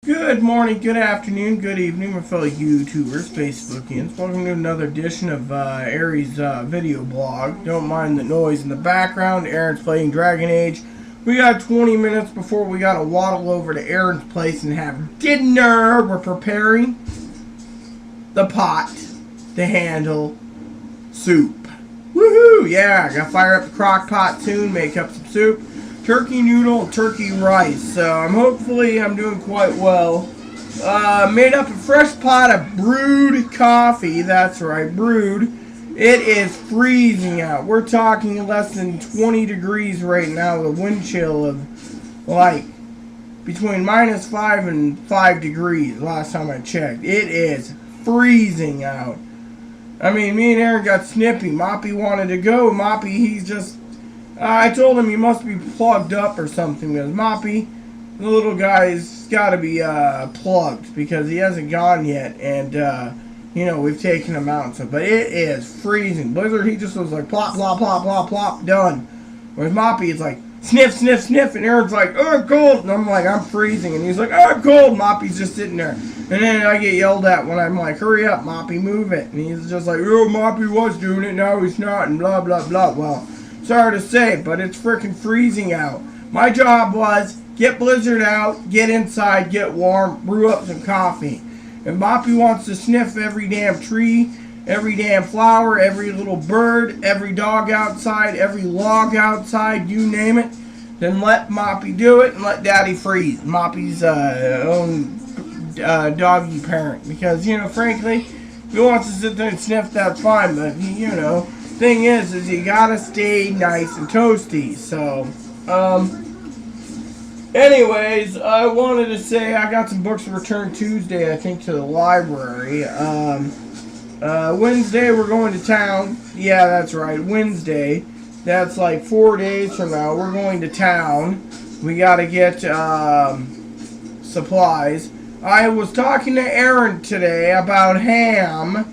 Good morning, good afternoon, good evening, my fellow YouTubers, Facebookians. Welcome to another edition of Aries video blog. Don't mind the noise in the background. Aaron's playing Dragon Age. We got 20 minutes before we gotta waddle over to Aaron's place and have dinner. We're preparing the pot to handle soup. Woohoo! Yeah, I gotta fire up the crock pot soon, make up some soup. Turkey noodle, turkey rice. So hopefully I'm doing quite well. Made up a fresh pot of brewed coffee. That's right, brewed. It is freezing out. We're talking less than 20 degrees right now with a wind chill of like between -5 and 5 degrees last time I checked. It is freezing out. I mean, me and Aaron got snippy. Moppy wanted to go. Moppy, he's just... I told him he must be plugged up or something, because Moppy, the little guy's got to be plugged, because he hasn't gone yet, and, you know, we've taken him out. So, but it is freezing. Blizzard, he just was like, plop, plop, plop, plop, plop, done. Whereas Moppy is like, sniff, sniff, sniff, and Aaron's like, oh, I'm cold. And I'm like, I'm freezing. And he's like, oh, I'm cold. Moppy's just sitting there. And then I get yelled at when I'm like, hurry up, Moppy, move it. And he's just like, oh, Moppy was doing it, now he's not, and blah, blah, blah. Well, sorry to say, but it's freaking freezing out. My job was get Blizzard out, get inside, get warm, brew up some coffee. If Moppy wants to sniff every damn tree, every damn flower, every little bird, every dog outside, every log outside, you name it, then let Moppy do it and let Daddy freeze. Moppy's own doggy parent. Because, you know, frankly, if he wants to sit there and sniff, that's fine, but, you know, thing is you gotta stay nice and toasty. So anyways, I wanted to say I got some books to return Tuesday, I think, to the library. Wednesday we're going to town. Yeah, that's right, Wednesday. That's like 4 days from now. We're going to town. We gotta get supplies. I was talking to Aaron today about ham.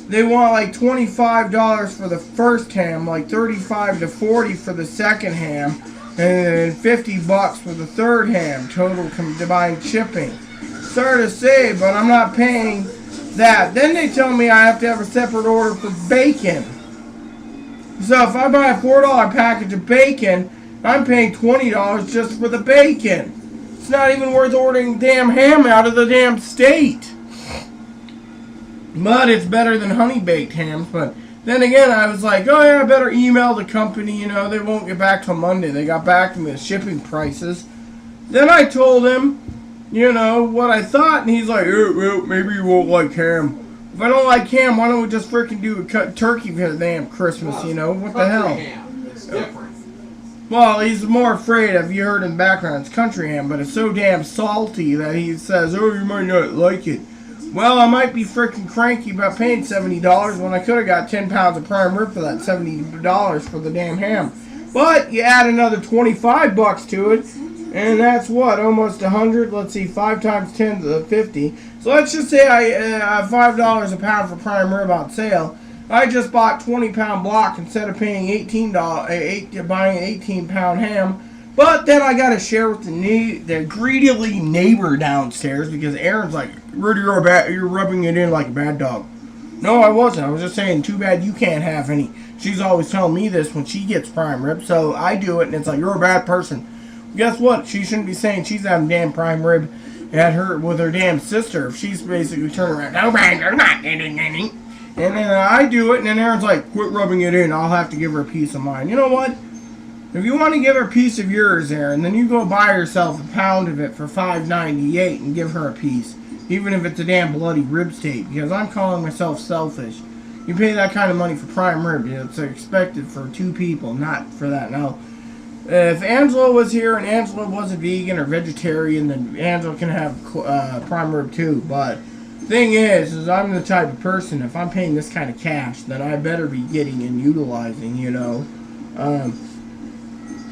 They want like $25 for the first ham, like $35 to $40 for the second ham, and $50 for the third ham, total combined shipping. Sorry to say, but I'm not paying that. Then they tell me I have to have a separate order for bacon. So if I buy a $4 package of bacon, I'm paying $20 just for the bacon. It's not even worth ordering damn ham out of the damn state. But it's better than honey-baked hams. But then again, I was like, oh yeah, I better email the company. You know, they won't get back till Monday. They got back to me with shipping prices. Then I told him, you know, what I thought. And he's like, well, maybe you won't like ham. If I don't like ham, why don't we just freaking do a cut turkey for the damn Christmas, you know? What the hell? Ham. It's different. Well, he's more afraid of, you heard in the background, it's country ham. But it's so damn salty that he says, oh, you might not like it. Well, I might be freaking cranky about paying $70 when I could have got 10 pounds of prime rib for that $70 for the damn ham. But you add another $25 to it, and that's what, almost 100. Let's see, 5 times 10 to 50. So let's just say I $5 a pound for prime rib on sale. I just bought 20-pound block instead of paying buying an 18-pound ham. But then I got to share with the greedily neighbor downstairs, because Aaron's like, Rudy, you're rubbing it in like a bad dog. No, I wasn't. I was just saying, too bad you can't have any. She's always telling me this when she gets prime rib, so I do it, and it's like, you're a bad person. Guess what? She shouldn't be saying she's having damn prime rib at her with her damn sister if she's basically turning around. No, man, you're not getting any. And then I do it, and then Aaron's like, quit rubbing it in. I'll have to give her a piece of mine. You know what? If you want to give her a piece of yours, Aaron, then you go buy yourself a pound of it for $5.98 and give her a piece. Even if it's a damn bloody rib steak, because I'm calling myself selfish. You pay that kind of money for prime rib, you know, it's expected for 2 people, not for that. Now, if Angela was here and Angela was a vegan or vegetarian, then Angela can have prime rib too. But thing is I'm the type of person, if I'm paying this kind of cash, then I better be getting and utilizing, you know.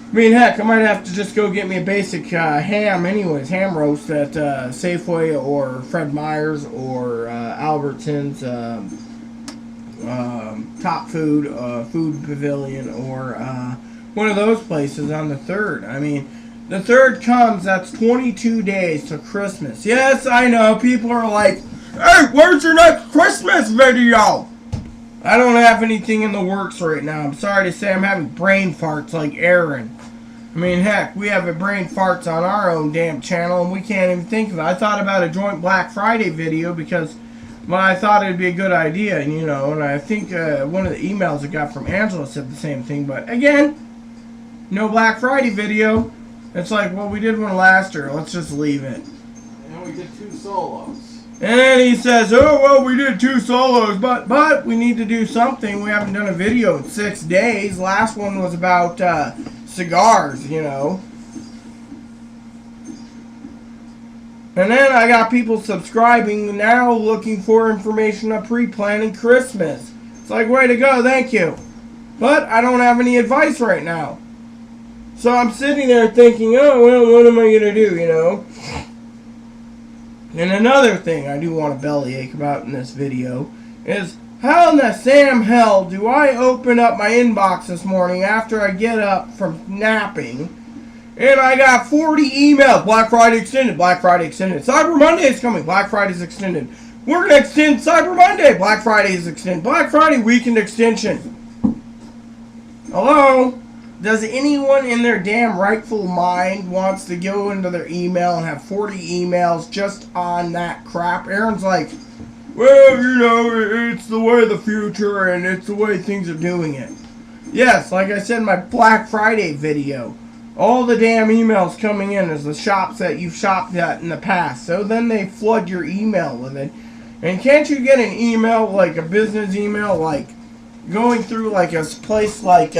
I mean, heck, I might have to just go get me a basic ham anyways, ham roast at Safeway or Fred Meyer's or Albertsons, Top Food, Food Pavilion, or one of those places on the 3rd. I mean, The 3rd comes, that's 22 days to Christmas. Yes, I know, people are like, hey, where's your next Christmas video? I don't have anything in the works right now. I'm sorry to say I'm having brain farts like Aaron. I mean, heck, we have a brain farts on our own damn channel and we can't even think of it. I thought about a joint Black Friday video because, well, I thought it'd be a good idea, you know, and I think one of the emails I got from Angela said the same thing, but again, no Black Friday video. It's like, well, we did one last year. Let's just leave it. And we did 2 solos. And then he says, oh, well, we did 2 solos, but we need to do something. We haven't done a video in 6 days. Last one was about cigars, you know. And then I got people subscribing now looking for information on pre-planning Christmas. It's like, way to go, thank you. But I don't have any advice right now. So I'm sitting there thinking, oh, well, what am I going to do, you know? And another thing I do want a bellyache about in this video is how in the Sam hell do I open up my inbox this morning after I get up from napping and I got 40 emails. Black Friday extended, Black Friday extended. Cyber Monday is coming, Black Friday's extended. We're going to extend Cyber Monday, Black Friday is extended. Black Friday weekend extension. Hello? Does anyone in their damn rightful mind wants to go into their email and have 40 emails just on that crap? Aaron's like, well, you know, it's the way of the future and it's the way things are doing it. Yes, like I said in my Black Friday video, all the damn emails coming in is the shops that you've shopped at in the past. So then they flood your email with it. And can't you get an email, like a business email, like going through like a place like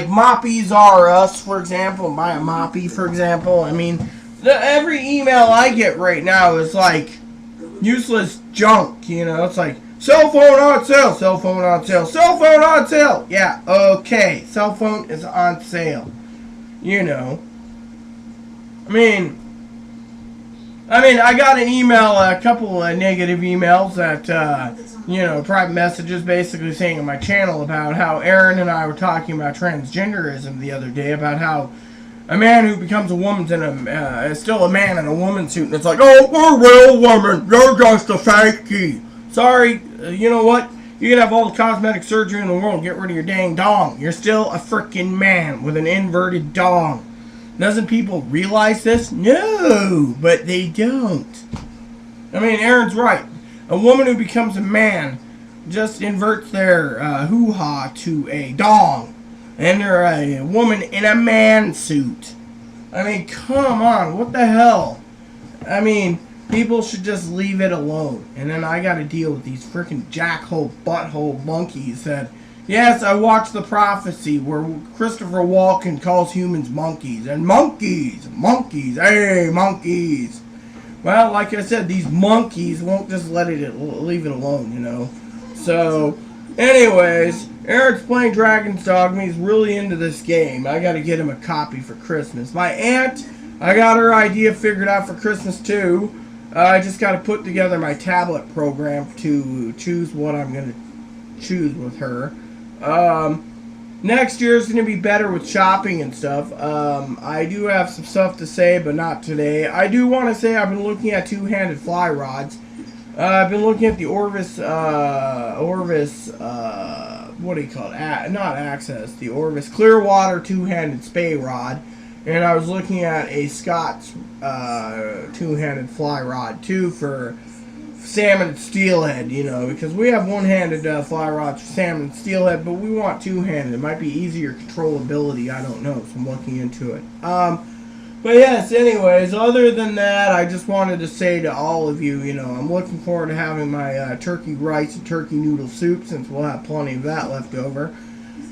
Moppies R Us, for example, buy a Moppy, for example. I mean, every email I get right now is like useless junk, you know. It's like, cell phone on sale, cell phone on sale, cell phone on sale. Yeah, okay, cell phone is on sale, you know. I mean, I got an email, a couple of negative emails that, you know, private messages basically saying on my channel about how Aaron and I were talking about transgenderism the other day, about how a man who becomes a woman is still a man in a woman's suit, and it's like, oh, we're real women, you're just a fakey. Sorry, you know what? You can have all the cosmetic surgery in the world and get rid of your dang dong. You're still a freaking man with an inverted dong. Doesn't people realize this? No, but they don't. I mean, Aaron's right. A woman who becomes a man just inverts their hoo-ha to a dong. And they're a woman in a man suit. I mean, come on, what the hell? I mean, people should just leave it alone. And then I gotta deal with these freaking jackhole, butthole monkeys that... Yes, I watched The Prophecy where Christopher Walken calls humans monkeys. And monkeys, hey, monkeys. Well, like I said, these monkeys won't just leave it alone, you know. So, anyways, Eric's playing Dragon's Dogma. He's really into this game. I gotta get him a copy for Christmas. My aunt, I got her idea figured out for Christmas too. I just gotta put together my tablet program to choose what I'm gonna choose with her. Next year is going to be better with shopping and stuff. I do have some stuff to say, but not today. I do want to say I've been looking at two-handed fly rods. I've been looking at the Orvis, what do you call it? Not Access, the Orvis Clearwater two-handed spay rod. And I was looking at a Scott's two-handed fly rod, too, for salmon and steelhead, you know, because we have one-handed fly rods for salmon and steelhead, but we want two-handed. It might be easier controllability, I don't know, so I'm looking into it. But yes, anyways, other than that, I just wanted to say to all of you, you know, I'm looking forward to having my turkey rice and turkey noodle soup, since we'll have plenty of that left over.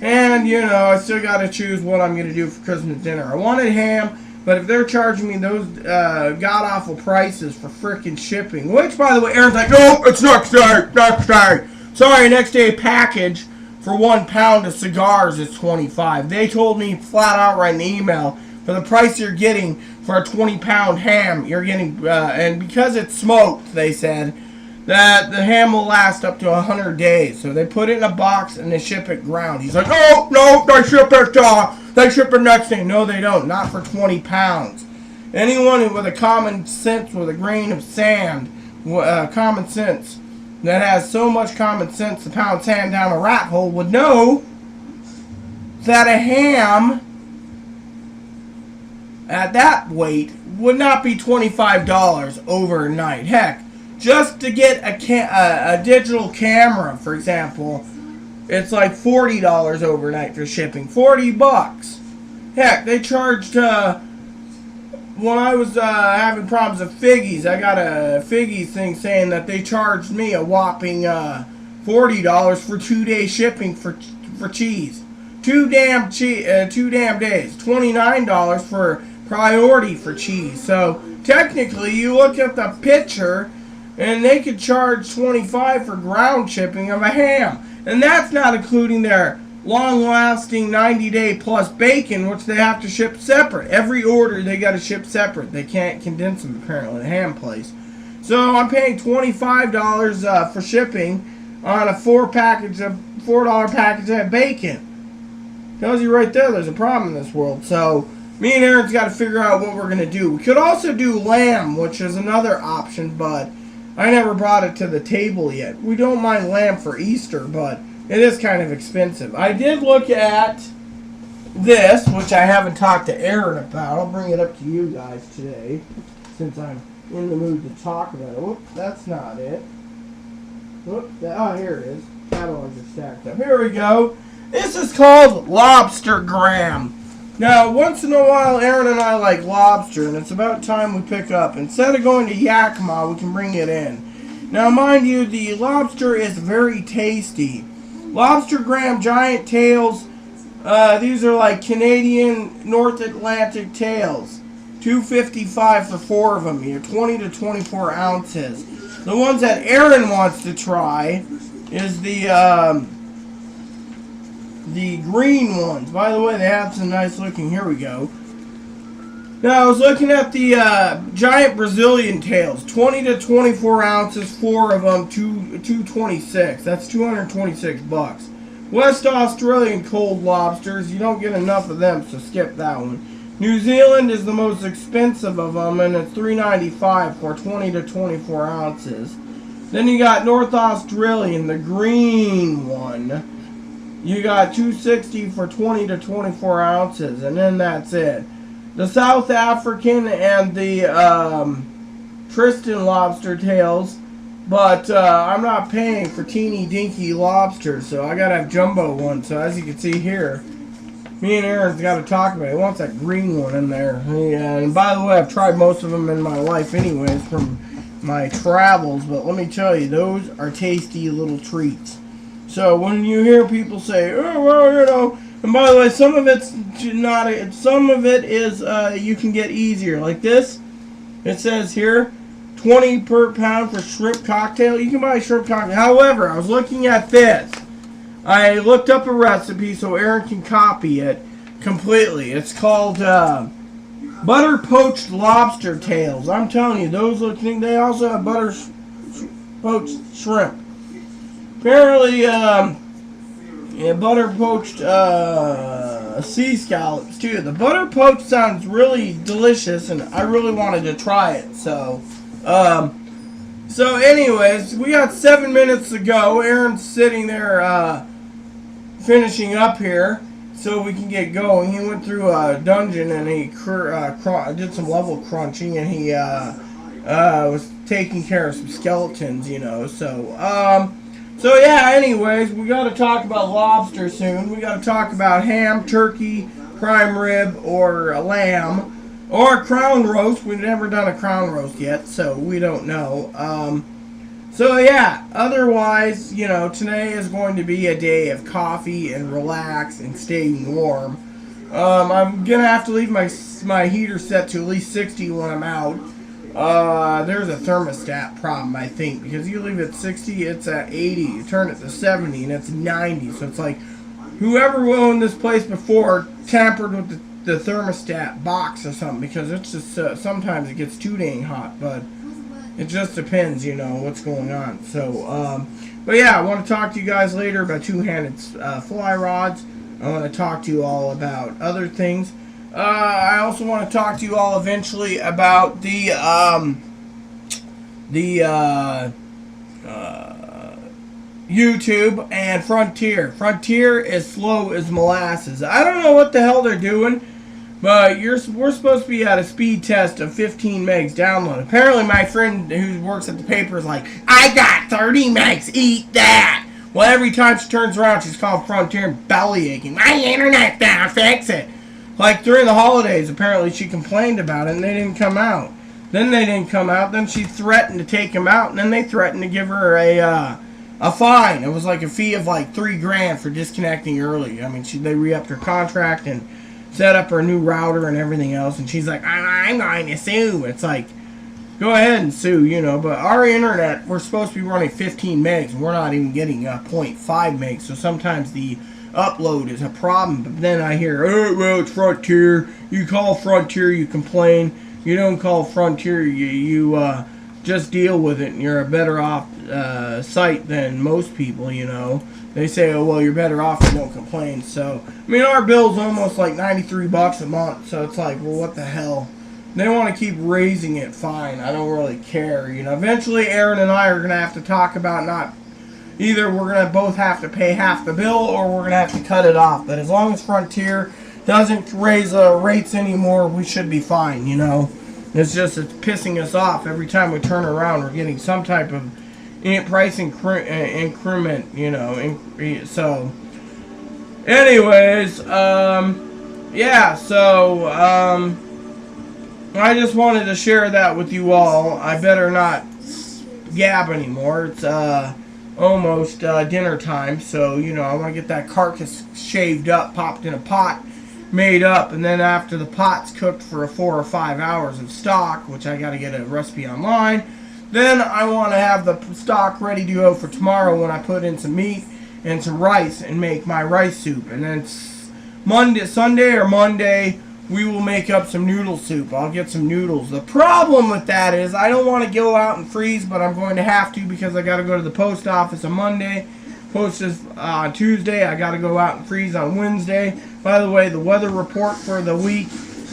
And, you know, I still got to choose what I'm going to do for Christmas dinner. I wanted ham, but if they're charging me those god-awful prices for frickin' shipping, which, by the way, Aaron's like, no, it's next day. Sorry, next day package for 1 pound of cigars is $25. They told me flat out right in the email, for the price you're getting for a 20-pound ham, you're getting, and because it's smoked, they said, that the ham will last up to 100 days. So they put it in a box and they ship it ground. He's like, no, they ship it next day. No, they don't. Not for 20 pounds. Anyone with a common sense, with a grain of sand, common sense, that has so much common sense to pound sand down a rat hole would know that a ham at that weight would not be $25 overnight. Heck, just to get a digital camera, for example, it's like $40 overnight for shipping. $40. Heck, they charged, when I was having problems with Figgies, I got a Figgies thing saying that they charged me a whopping $40 for 2-day shipping for cheese. 2 damn days. $29 for priority for cheese. So technically, you look at the picture, and they could charge $25 for ground shipping of a ham, and that's not including their long-lasting 90-day plus bacon, which they have to ship separate. Every order they got to ship separate. They can't condense them apparently. The ham place. So I'm paying $25 for shipping on a $4 package of bacon. Tells you right there, there's a problem in this world. So me and Aaron's got to figure out what we're gonna do. We could also do lamb, which is another option, but I never brought it to the table yet. We don't mind lamb for Easter, but it is kind of expensive. I did look at this, which I haven't talked to Aaron about. I'll bring it up to you guys today, since I'm in the mood to talk about it. Whoop, that's not it. Whoop, oh, here it is. Catalogs are stacked up. Here we go. This is called Lobster Graham. Now, once in a while, Aaron and I like lobster, and it's about time we pick up. Instead of going to Yakima, we can bring it in. Now, mind you, the lobster is very tasty. Lobster Graham giant tails. These are like Canadian North Atlantic tails. $2.55 for 4 of them here, 20 to 24 ounces. The ones that Aaron wants to try is the green ones. By the way, they have some nice looking. Here we go. Now, I was looking at the giant Brazilian tails. 20 to 24 ounces, 4 of them, $2.26. That's $226. West Australian cold lobsters. You don't get enough of them, so skip that one. New Zealand is the most expensive of them, and it's $3.95 for 20 to 24 ounces. Then you got North Australian, the green one. You got $2.60 for 20 to 24 ounces, and then that's it. The South African and the Tristan lobster tails, but I'm not paying for teeny dinky lobsters, so I gotta have jumbo ones. So as you can see here, me and Aaron's got to talk about it. He wants that green one in there. And by the way, I've tried most of them in my life anyways from my travels, but let me tell you, those are tasty little treats. So when you hear people say, oh, well, you know, and by the way, some of it's not, some of it is you can get easier. Like this, it says here, 20 per pound for shrimp cocktail. You can buy a shrimp cocktail. However, I was looking at this. I looked up a recipe so Aaron can copy it completely. It's called butter poached lobster tails. I'm telling you, those looking, they also have butter poached shrimp. Apparently, butter poached sea scallops too. The butter poached sounds really delicious, and I really wanted to try it. So anyways, we got 7 minutes to go. Aaron's sitting there finishing up here so we can get going. He went through a dungeon and he did some level crunching, and he was taking care of some skeletons, you know. So yeah, anyways, we got to talk about lobster soon. We got to talk about ham, turkey, prime rib, or a lamb, or a crown roast. We've never done a crown roast yet, so we don't know. So yeah, otherwise, you know, today is going to be a day of coffee and relax and staying warm. I'm going to have to leave my heater set to at least 60 when I'm out. There's a thermostat problem, I think, because you leave it 60, it's at 80. You turn it to 70, and it's 90. So it's like, whoever owned this place before tampered with the thermostat box or something, because it's just, sometimes it gets too dang hot, but It just depends, you know, what's going on. So, but yeah, I want to talk to you guys later about two-handed fly rods. I want to talk to you all about other things. I also want to talk to you all eventually about the YouTube and Frontier. Frontier is slow as molasses. I don't know what the hell they're doing, but we're supposed to be at a speed test of 15 megs download. Apparently my friend who works at the paper is like, I got 30 megs, eat that. Well, every time she turns around, she's called Frontier and belly aching. My internet's down, fix it. Like during the holidays, apparently she complained about it and they didn't come out. Then they didn't come out. Then she threatened to take them out, and then they threatened to give her a fine. It was like a fee of like $3,000 for disconnecting early. I mean, they re-upped her contract and set up her new router and everything else. And she's like, I'm going to sue. It's like, go ahead and sue, you know. But our internet, we're supposed to be running 15 megs, and we're not even getting 0.5 megs. So sometimes the upload is a problem. But then I hear, oh, well, it's Frontier. You call Frontier, you complain. You don't call Frontier, you just deal with it, and you're a better off site than most people, you know. They say, oh, well, you're better off and don't complain. So, I mean, our bill's almost like $93 a month, so it's like, well, what the hell? They want to keep raising it, fine. I don't really care, you know. Eventually, Aaron and I are going to have to talk about either we're going to both have to pay half the bill or we're going to have to cut it off. But as long as Frontier doesn't raise rates anymore, we should be fine, you know. It's pissing us off every time we turn around. We're getting some type of price increment, you know. So, anyways, yeah. So, I just wanted to share that with you all. I better not gab anymore. It's almost dinner time, so you know I want to get that carcass shaved up, popped in a pot, made up, and then after the pot's cooked for 4 or 5 hours of stock, which I got to get a recipe online, then I want to have the stock ready to go for tomorrow when I put in some meat and some rice and make my rice soup. And then Sunday or Monday, we will make up some noodle soup. I'll get some noodles. The problem with that is I don't want to go out and freeze, but I'm going to have to because I got to go to the post office on Monday. Post is on Tuesday. I got to go out and freeze on Wednesday. By the way, the weather report for the week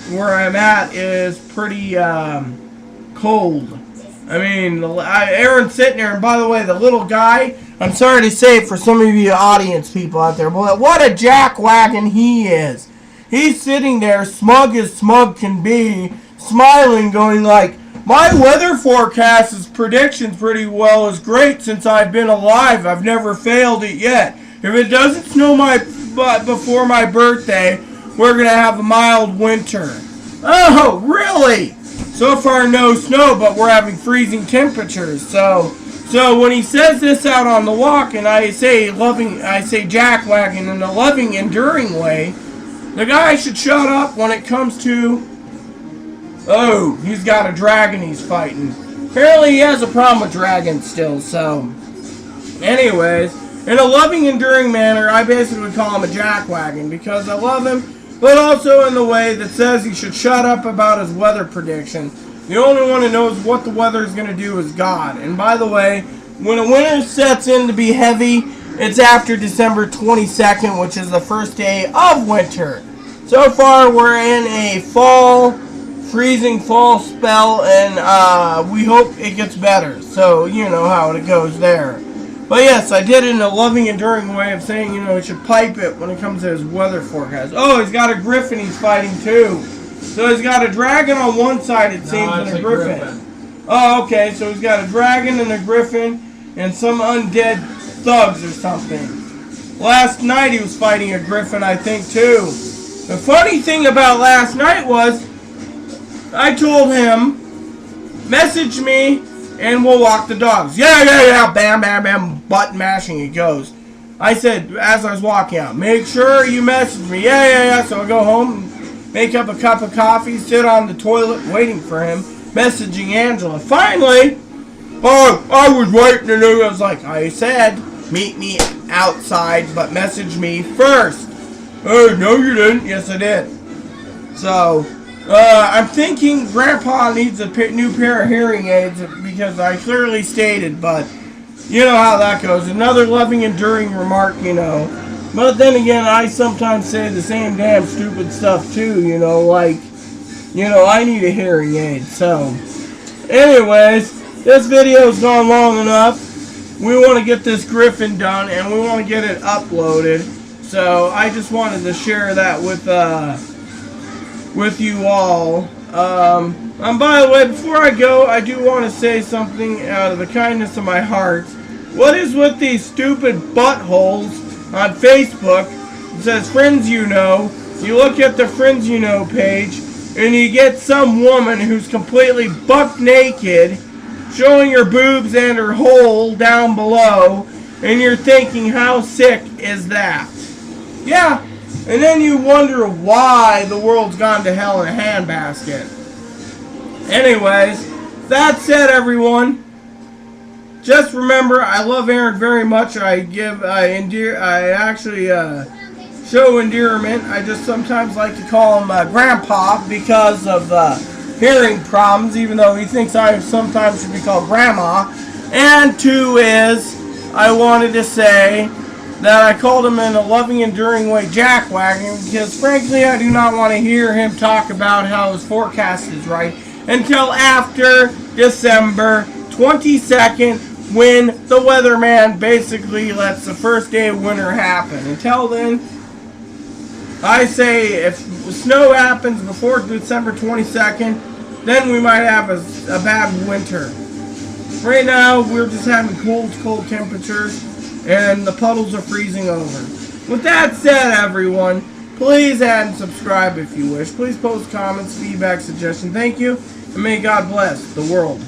where I'm at is pretty cold. I mean, Aaron's sitting there, and by the way, the little guy, I'm sorry to say it for some of you audience people out there, but what a jackwagon he is. He's sitting there, smug as smug can be, smiling, going like, my weather forecast's predictions pretty well is great since I've been alive. I've never failed it yet. If it doesn't snow before my birthday, we're going to have a mild winter. Oh, really? So far, no snow, but we're having freezing temperatures. So when he says this out on the walk, and I say jackwagon in a loving, enduring way, the guy should shut up when it comes to, oh, he's got a dragon he's fighting. Apparently he has a problem with dragons still, so. Anyways, in a loving, enduring manner, I basically call him a jackwagon because I love him, but also in the way that says he should shut up about his weather prediction. The only one who knows what the weather is going to do is God. And by the way, when a winter sets in to be heavy, it's after December 22nd, which is the first day of winter. So far, we're in a freezing fall spell, and we hope it gets better. So, you know how it goes there. But yes, I did it in a loving, enduring way of saying, you know, he should pipe it when it comes to his weather forecast. Oh, he's got a griffin he's fighting too. So he's got a dragon on one side, it seems, and a griffin. Oh, okay, so he's got a dragon and a griffin and some undead thugs or something. Last night he was fighting a griffin, I think, too. The funny thing about last night was, I told him, message me, and we'll walk the dogs. Yeah, bam, bam, bam, button mashing, it goes. I said, as I was walking out, make sure you message me. Yeah. So I go home, make up a cup of coffee, sit on the toilet waiting for him, messaging Angela. Finally, I was waiting, and I was like, I said, meet me outside, but message me first. Oh, no you didn't. Yes, I did. So, I'm thinking Grandpa needs a new pair of hearing aids because I clearly stated, but you know how that goes. Another loving, enduring remark, you know. But then again, I sometimes say the same damn stupid stuff too, you know, like, you know, I need a hearing aid. So, anyways, this video's gone long enough. We want to get this Griffin done, and we want to get it uploaded. So, I just wanted to share that with you all. And by the way, before I go, I do want to say something out of the kindness of my heart. What is with these stupid buttholes on Facebook? It says friends you know. You look at the friends you know page, and you get some woman who's completely buck naked, showing her boobs and her hole down below, and you're thinking, how sick is that? Yeah, and then you wonder why the world's gone to hell in a handbasket. Anyways, that said, everyone, just remember, I love Aaron very much. I actually show endearment. I just sometimes like to call him Grandpa because of hearing problems, even though he thinks I sometimes should be called Grandma. And two is, I wanted to say that I called him in a loving, enduring way jackwagon because, frankly, I do not want to hear him talk about how his forecast is right until after December 22nd, when the weatherman basically lets the first day of winter happen. Until then, I say if snow happens before December 22nd, then we might have a bad winter. Right now, we're just having cold temperatures, and the puddles are freezing over. With that said, everyone, please add and subscribe if you wish. Please post comments, feedback, suggestions. Thank you, and may God bless the world.